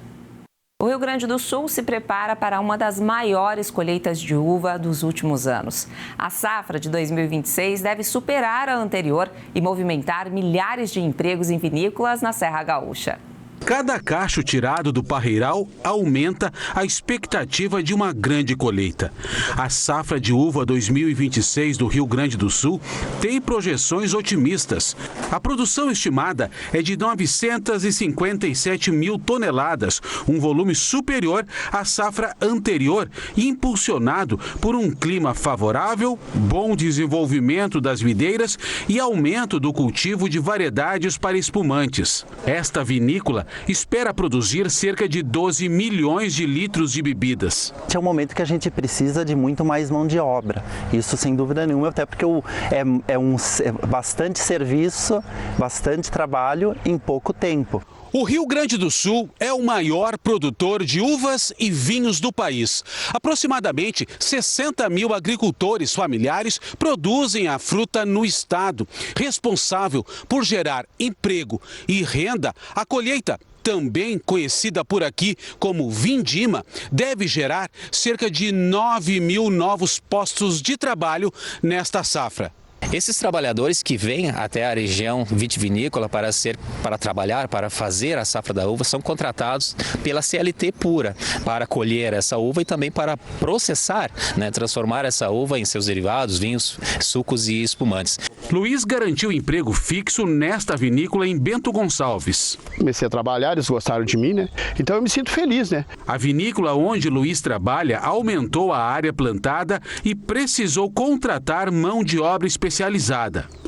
O Rio Grande do Sul se prepara para uma das maiores colheitas de uva dos últimos anos. A safra de 2026 deve superar a anterior e movimentar milhares de empregos em vinícolas na Serra Gaúcha.
Cada cacho tirado do parreiral aumenta a expectativa de uma grande colheita. A safra de uva 2026 do Rio Grande do Sul tem projeções otimistas. A produção estimada é de 957 mil toneladas, um volume superior à safra anterior e impulsionado por um clima favorável, bom desenvolvimento das videiras e aumento do cultivo de variedades para espumantes. Esta vinícola espera produzir cerca de 12 milhões de litros de bebidas.
É um momento que a gente precisa de muito mais mão de obra, isso sem dúvida nenhuma, até porque é bastante serviço, bastante trabalho em pouco tempo.
O Rio Grande do Sul é o maior produtor de uvas e vinhos do país. Aproximadamente 60 mil agricultores familiares produzem a fruta no estado. Responsável por gerar emprego e renda, a colheita, também conhecida por aqui como vindima, deve gerar cerca de 9 mil novos postos de trabalho nesta safra.
Esses trabalhadores que vêm até a região vitivinícola para trabalhar, para fazer a safra da uva, são contratados pela CLT pura para colher essa uva e também para processar, transformar essa uva em seus derivados, vinhos, sucos e espumantes.
Luiz garantiu emprego fixo nesta vinícola em Bento Gonçalves.
Comecei a trabalhar, eles gostaram de mim, Então eu me sinto feliz,
A vinícola onde Luiz trabalha aumentou a área plantada e precisou contratar mão de obra especializada.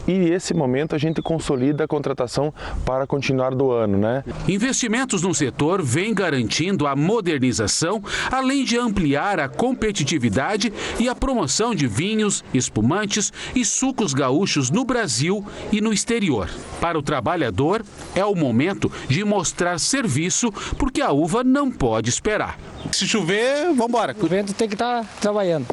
E nesse momento a gente consolida a contratação para continuar do ano,
Investimentos no setor vêm garantindo a modernização, além de ampliar a competitividade e a promoção de vinhos, espumantes e sucos gaúchos no Brasil e no exterior. Para o trabalhador, é o momento de mostrar serviço, porque a uva não pode esperar. Se chover, vamos embora.
O vento tem que estar trabalhando.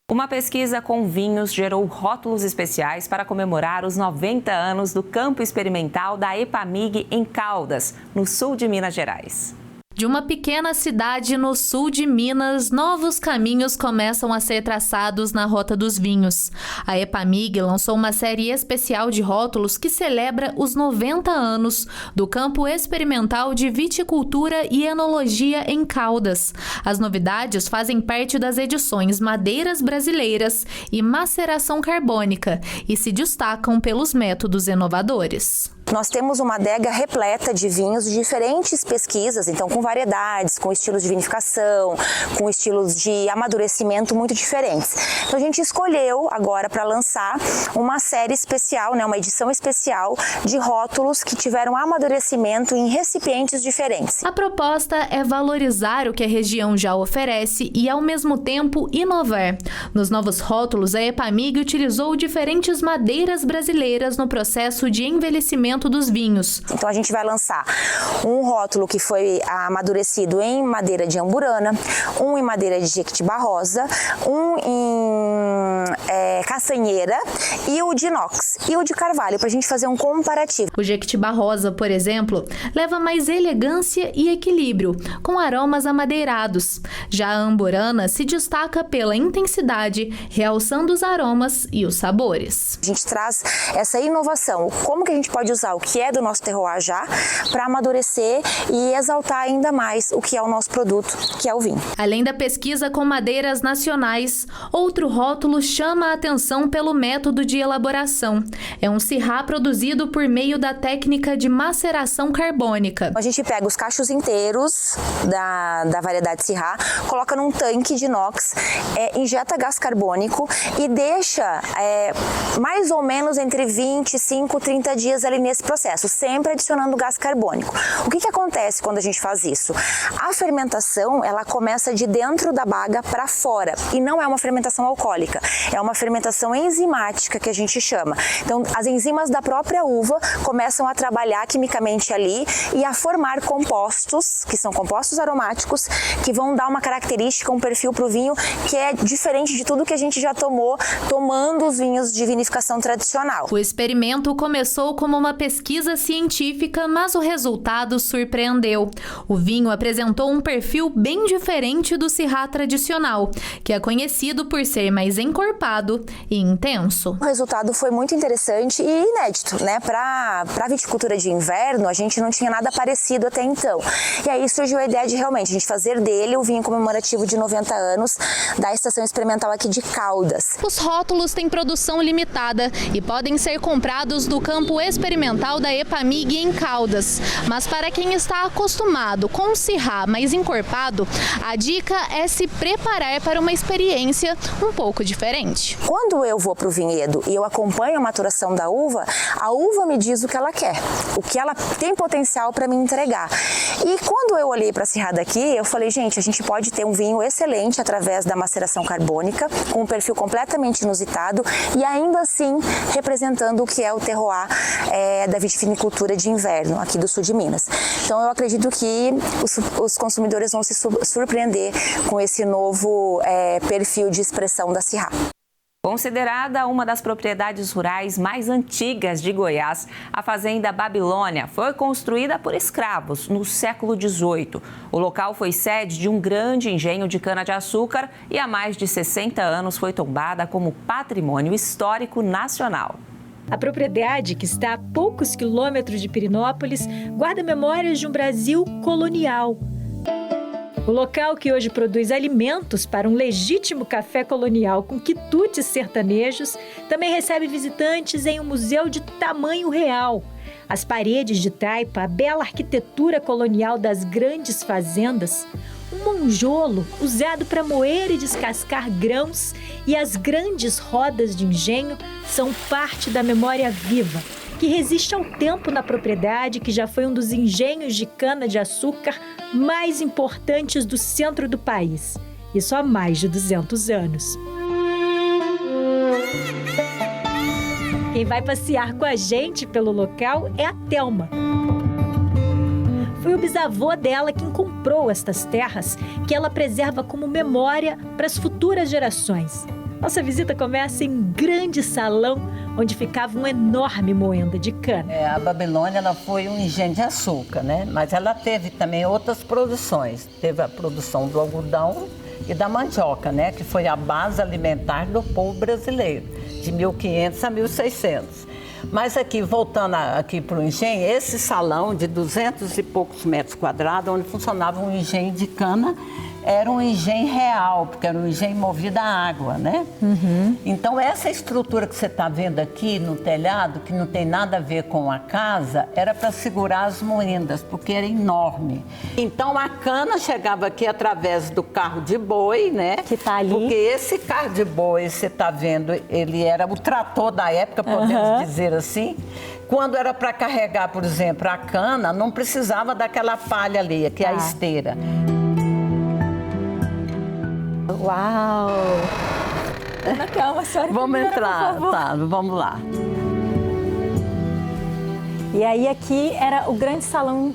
Uma pesquisa com vinhos gerou rótulos especiais para comemorar os 90 anos do campo experimental da Epamig em Caldas, no sul de Minas Gerais.
De uma pequena cidade no sul de Minas, novos caminhos começam a ser traçados na Rota dos Vinhos. A Epamig lançou uma série especial de rótulos que celebra os 90 anos do campo experimental de viticultura e enologia em Caldas. As novidades fazem parte das edições Madeiras Brasileiras e Maceração Carbônica e se destacam pelos métodos inovadores.
Nós temos uma adega repleta de vinhos de diferentes pesquisas, então com variedades, com estilos de vinificação, com estilos de amadurecimento muito diferentes. Então a gente escolheu agora para lançar uma série especial, uma edição especial de rótulos que tiveram amadurecimento em recipientes diferentes.
A proposta é valorizar o que a região já oferece e ao mesmo tempo inovar. Nos novos rótulos, a Epamig utilizou diferentes madeiras brasileiras no processo de envelhecimento dos vinhos.
Então a gente vai lançar um rótulo que foi amadurecido em madeira de amburana, um em madeira de jequitibá rosa, um em castanheira e o de inox e o de carvalho, para a gente fazer um comparativo.
O jequitibá rosa, por exemplo, leva mais elegância e equilíbrio, com aromas amadeirados. Já a amburana se destaca pela intensidade, realçando os aromas e os sabores.
A gente traz essa inovação, como que a gente pode usar o que é do nosso terroir já, para amadurecer e exaltar ainda mais o que é o nosso produto, que é o vinho.
Além da pesquisa com madeiras nacionais, outro rótulo chama a atenção pelo método de elaboração. É um Syrah produzido por meio da técnica de maceração carbônica.
A gente pega os cachos inteiros da variedade Syrah, coloca num tanque de inox, injeta gás carbônico e deixa mais ou menos entre 25 e 30 dias ali nesse processo, sempre adicionando gás carbônico. O que acontece quando a gente faz isso? A fermentação, ela começa de dentro da baga para fora e não é uma fermentação alcoólica, é uma fermentação enzimática que a gente chama. Então, as enzimas da própria uva começam a trabalhar quimicamente ali e a formar compostos, que são compostos aromáticos, que vão dar uma característica, um perfil para o vinho que é diferente de tudo que a gente já tomando os vinhos de vinificação tradicional.
O experimento começou como uma pesquisa científica, mas o resultado surpreendeu. O vinho apresentou um perfil bem diferente do Syrah tradicional, que é conhecido por ser mais encorpado e intenso.
O resultado foi muito interessante e inédito, Para a viticultura de inverno, a gente não tinha nada parecido até então. E aí surgiu a ideia de realmente a gente fazer dele o vinho comemorativo de 90 anos da estação experimental aqui de Caldas.
Os rótulos têm produção limitada e podem ser comprados do campo experimental experimental da Epamig em Caldas. Mas para quem está acostumado com o Syrah mais encorpado, a dica é se preparar para uma experiência um pouco diferente.
Quando eu vou para o vinhedo e eu acompanho a maturação da uva, a uva me diz o que ela quer, o que ela tem potencial para me entregar. E quando eu olhei para a Syrah daqui, eu falei, gente, a gente pode ter um vinho excelente através da maceração carbônica, com um perfil completamente inusitado e ainda assim representando o que é o terroir da vitivinicultura de inverno aqui do sul de Minas. Então eu acredito que os consumidores vão se surpreender com esse novo perfil de expressão da Syrah.
Considerada uma das propriedades rurais mais antigas de Goiás, a Fazenda Babilônia foi construída por escravos no século XVIII. O local foi sede de um grande engenho de cana-de-açúcar e há mais de 60 anos foi tombada como patrimônio histórico nacional.
A propriedade, que está a poucos quilômetros de Pirenópolis, guarda memórias de um Brasil colonial. O local, que hoje produz alimentos para um legítimo café colonial com quitutes sertanejos, também recebe visitantes em um museu de tamanho real. As paredes de taipa, a bela arquitetura colonial das grandes fazendas, um monjolo usado para moer e descascar grãos e as grandes rodas de engenho são parte da memória viva, que resiste ao tempo na propriedade, que já foi um dos engenhos de cana-de-açúcar mais importantes do centro do país. Isso há mais de 200 anos. Quem vai passear com a gente pelo local é a Thelma. Foi o bisavô dela quem comprou estas terras, que ela preserva como memória para as futuras gerações. Nossa visita começa em um grande salão, onde ficava uma enorme moenda de cana.
A Babilônia, ela foi um engenho de açúcar, né? Mas ela teve também outras produções. Teve a produção do algodão e da mandioca, né? Que foi a base alimentar do povo brasileiro, de 1500 a 1600. Mas aqui, voltando aqui para o engenho, esse salão de 200 e poucos metros quadrados, onde funcionava um engenho de cana, era um engenho real, porque era um engenho movido a água, né? Uhum. Então, essa estrutura que você está vendo aqui no telhado, que não tem nada a ver com a casa, era para segurar as moendas, porque era enorme. Então, a cana chegava aqui através do carro de boi, né? Que tá ali. Porque esse carro de boi, você está vendo, ele era o trator da época, podemos dizer assim. Quando era para carregar, por exemplo, a cana, não precisava daquela palha ali, que é a esteira.
Uau! Calma, senhora.
Vamos entrar, tá, vamos lá.
E aí aqui era o grande salão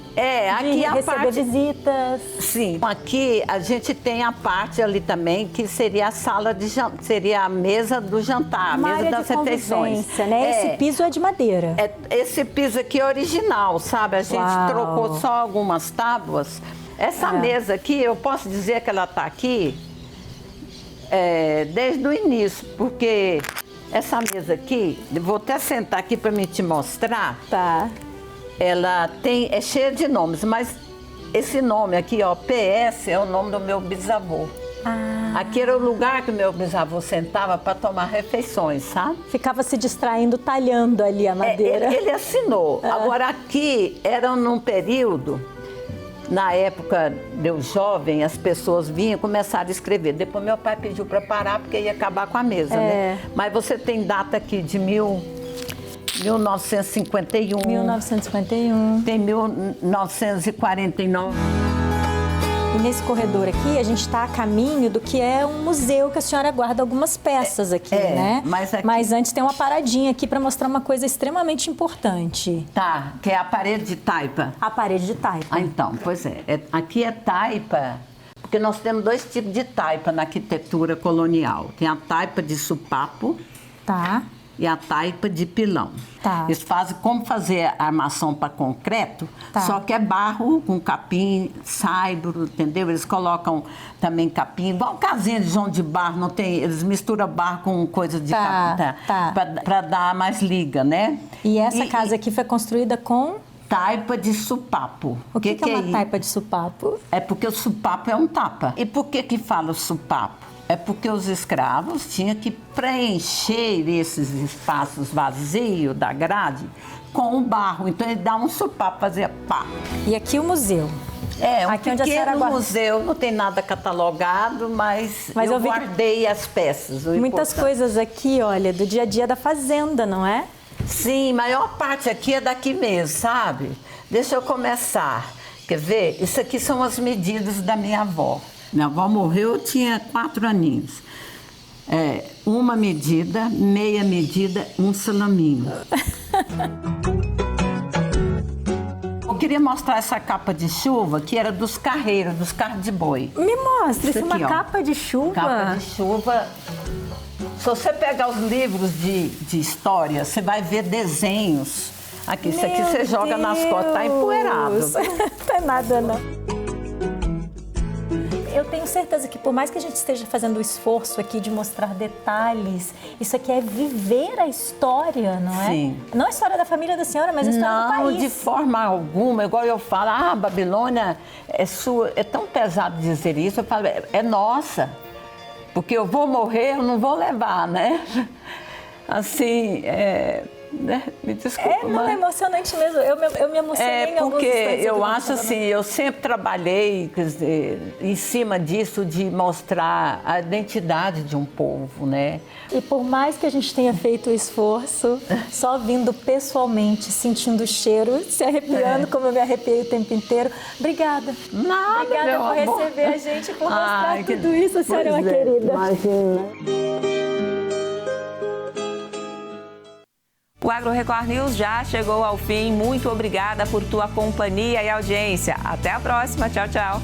aqui
de
a
receber
parte...
visitas.
Sim. Aqui a gente tem a parte ali também, que seria a sala de jantar, seria a mesa do jantar, a mesa das refeições.
Né? Esse piso é de madeira.
Esse piso aqui é original, sabe? A gente trocou só algumas tábuas. Essa mesa aqui, eu posso dizer que ela está aqui desde o início, porque essa mesa aqui, vou até sentar aqui para me te mostrar.
Tá.
Ela é cheia de nomes, mas esse nome aqui, ó, PS, é o nome do meu bisavô. Aqui era o lugar que o meu bisavô sentava para tomar refeições, sabe?
Ficava se distraindo, talhando ali a madeira.
Ele assinou. Agora aqui era num período... Na época de eu jovem, as pessoas vinham e começaram a escrever. Depois meu pai pediu para parar, porque ia acabar com a mesa, né? Mas você tem data aqui de 1951.
1951.
Tem 1949.
E nesse corredor aqui, a gente está a caminho do que é um museu que a senhora guarda algumas peças aqui, né? Mas antes tem uma paradinha aqui para mostrar uma coisa extremamente importante.
Tá, que é a parede de taipa.
A parede de taipa.
Então, pois aqui é taipa, porque nós temos dois tipos de taipa na arquitetura colonial. Tem a taipa de supapo.
Tá.
E a taipa de pilão.
Tá.
Eles fazem como fazer armação para concreto, só que é barro com capim, saibro, entendeu? Eles colocam também capim, igual casinha de João de Barro, não tem, eles misturam barro com coisa de capim, para dar mais liga, né?
E essa casa aqui foi construída com?
Taipa de supapo.
O que é uma taipa de supapo?
É porque o supapo é um tapa. E por que fala supapo? É porque os escravos tinham que preencher esses espaços vazios da grade com o barro. Então ele dá um sopapo, fazia pá.
E aqui o museu?
É, um
aqui onde a
pequeno
senhora
museu, não tem nada catalogado, mas eu guardei as peças.
Muitas coisas aqui, olha, do dia a dia da fazenda, não é?
Sim, maior parte aqui é daqui mesmo, sabe? Deixa eu começar. Quer ver? Isso aqui são as medidas da minha avó. Minha avó morreu, eu tinha 4 aninhos. Uma medida, meia medida, um salaminho. Eu queria mostrar essa capa de chuva, que era dos carreiros, dos carros de boi.
Me mostra, isso é uma
aqui,
capa de chuva?
Capa de chuva. Se você pegar os livros de história, você vai ver desenhos. Aqui, isso aqui você joga nas costas, tá empoeirado.
Não é nada, não. Eu tenho certeza que por mais que a gente esteja fazendo o esforço aqui de mostrar detalhes, isso aqui é viver a história, não é?
Sim.
Não a história da família da senhora, mas a história do país.
Não, de forma alguma. Igual eu falo, a Babilônia é sua. É tão pesado dizer isso. Eu falo, é nossa. Porque eu vou morrer, eu não vou levar, né? Assim, né? Me desculpa.
Não, é emocionante mesmo. Eu me emocionei em alguns instantes.
Porque eu acho assim, eu sempre trabalhei, quer dizer, em cima disso, de mostrar a identidade de um povo, né?
E por mais que a gente tenha feito o esforço, só vindo pessoalmente, sentindo o cheiro, se arrepiando, como eu me arrepiei o tempo inteiro. Obrigada.
Nada,
obrigada por
amor.
Receber a gente, por mostrar tudo isso. A senhora é uma querida.
Imagina.
O Agro Record News já chegou ao fim. Muito obrigada por tua companhia e audiência. Até a próxima. Tchau, tchau.